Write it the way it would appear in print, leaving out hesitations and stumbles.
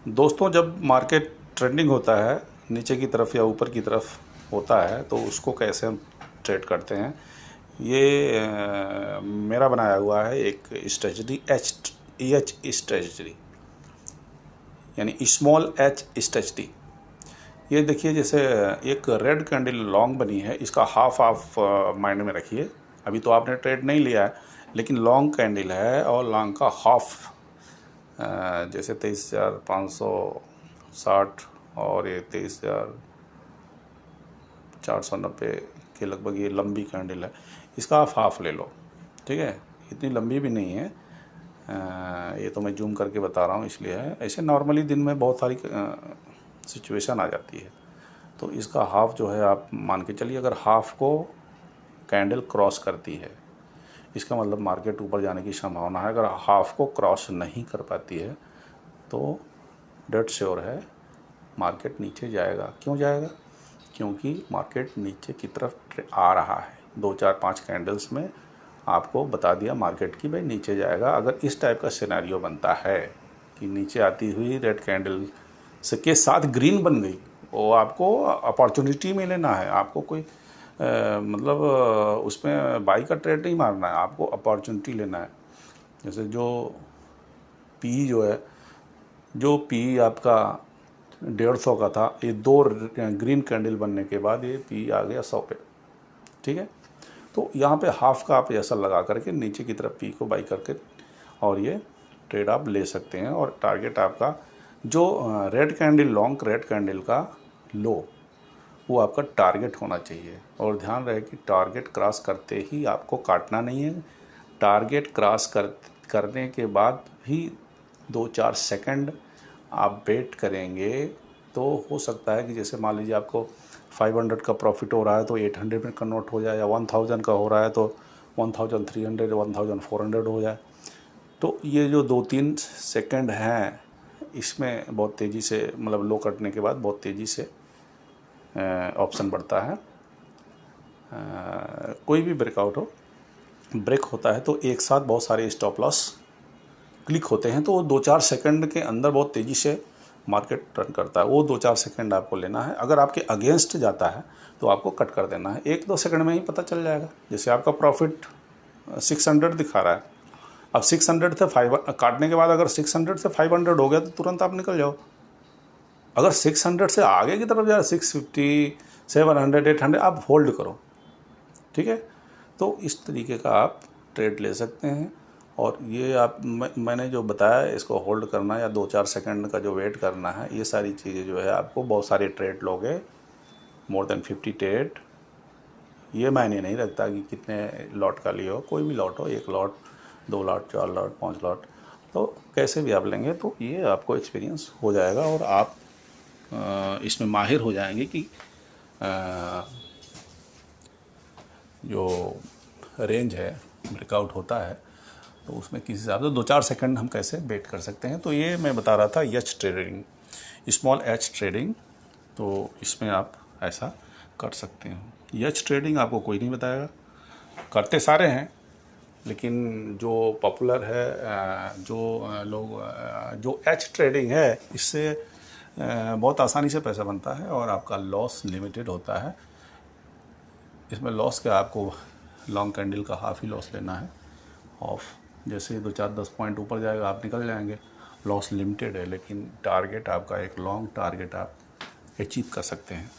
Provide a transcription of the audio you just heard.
दोस्तों, जब market trending होता है नीचे की तरफ या ऊपर की तरफ होता है तो उसको कैसे हम ट्रेड करते हैं, ये मेरा बनाया हुआ है एक स्ट्रेटजी एच स्ट्रेटजी, यानी स्मॉल एच स्ट्रेटजी। ये देखिए, जैसे एक रेड कैंडल लॉन्ग बनी है, इसका हाफ हाफ माइंड में रखिए। अभी तो आपने ट्रेड नहीं लिया है, लेकिन लॉन्ग कैंडल है और लॉन्ग का हाफ जैसे 23,560 और ये 23,490 के लगभग ये लंबी कैंडल है। इसका आप हाफ ले लो, ठीक है। इतनी लंबी भी नहीं है, ये तो मैं जूम करके बता रहा हूँ इसलिए है। ऐसे नॉर्मली दिन में बहुत सारी सिचुएशन आ जाती है, तो इसका हाफ जो है आप मान के चलिए। अगर हाफ को कैंडल क्रॉस करती है, इसका मतलब मार्केट ऊपर जाने की संभावना है। अगर हाफ को क्रॉस नहीं कर पाती है तो डेड श्योर है मार्केट नीचे जाएगा। क्यों जाएगा? क्योंकि मार्केट नीचे की तरफ आ रहा है। 2 4 5 कैंडल्स में आपको बता दिया मार्केट की भाई नीचे जाएगा। अगर इस टाइप का सिनेरियो बनता है कि नीचे आती हुई रेड कैंडल से के साथ ग्रीन बन गई, वो आपको अपॉर्चुनिटी में लेना है। आपको कोई मतलब उसमें बाई का ट्रेड नहीं मारना है, आपको अपॉर्चुनिटी लेना है। जैसे जो पी आपका 150 का था, ये 2 ग्रीन कैंडल बनने के बाद ये पी आ गया 100 पे, ठीक है। तो यहाँ पे हाफ का आप ऐसा लगा करके नीचे की तरफ पी को बाई करके और ये ट्रेड आप ले सकते हैं। और टारगेट आपका जो red candle long red candle का लो, वो आपका टारगेट होना चाहिए। और ध्यान रहे कि टारगेट क्रॉस करते ही आपको काटना नहीं है। टारगेट क्रॉस करने के बाद भी 2 4 सेकंड आप वेट करेंगे तो हो सकता है कि जैसे मान लीजिए आपको 500 का प्रॉफिट हो रहा है तो 800 में कन्वर्ट हो जाए, या 1000 का हो रहा है तो 1300 1400 हो जाए। तो ये जो 2-3 सेकंड हैं, इसमें बहुत तेज़ी से, मतलब लो कटने के बाद बहुत तेज़ी से ऑप्शन बढ़ता है। कोई भी ब्रेक होता है तो एक साथ बहुत सारे स्टॉप लॉस क्लिक होते हैं, तो वो 2 4 सेकंड के अंदर बहुत तेज़ी से मार्केट टर्न करता है। वो 2 4 सेकंड आपको लेना है। अगर आपके अगेंस्ट जाता है तो आपको कट कर देना है। 1-2 सेकंड में ही पता चल जाएगा। जैसे आपका प्रॉफिट 600 दिखा रहा है, अब 600 से 5 काटने के बाद अगर 600 से 500 हो गया तो तुरंत आप निकल जाओ। अगर 600 से आगे की तरफ जा 650 700 800 आप होल्ड करो, ठीक है। तो इस तरीके का आप ट्रेड ले सकते हैं। और ये आप मैंने जो बताया, इसको होल्ड करना या 2 4 सेकंड का जो वेट करना है, ये सारी चीज़ें जो है आपको बहुत सारे ट्रेड लोगे, मोर देन 50 ट्रेड। ये मायने नहीं रखता कि कितने लॉट का लिए हो, कोई भी लॉट हो, 1 लॉट 2 लॉट 4 लॉट 5 लॉट, तो कैसे भी आप लेंगे तो ये आपको एक्सपीरियंस हो जाएगा और आप इसमें माहिर हो जाएंगे कि जो रेंज है ब्रेकआउट होता है तो उसमें किस हिसाब से 2 4 सेकंड हम कैसे वेट कर सकते हैं। तो ये मैं बता रहा था H trading, small H trading. तो इसमें आप ऐसा कर सकते हैं। एच ट्रेडिंग आपको कोई नहीं बताएगा, करते सारे हैं, लेकिन जो पॉपुलर है, जो एच ट्रेडिंग है, इससे बहुत आसानी से पैसा बनता है और आपका लॉस लिमिटेड होता है। इसमें लॉस क्या, आपको लॉन्ग कैंडल का हाफ ही लॉस लेना है ऑफ। जैसे 2 4 10 पॉइंट ऊपर जाएगा आप निकल जाएंगे, लॉस लिमिटेड है, लेकिन टारगेट आपका एक लॉन्ग टारगेट आप अचीव कर सकते हैं।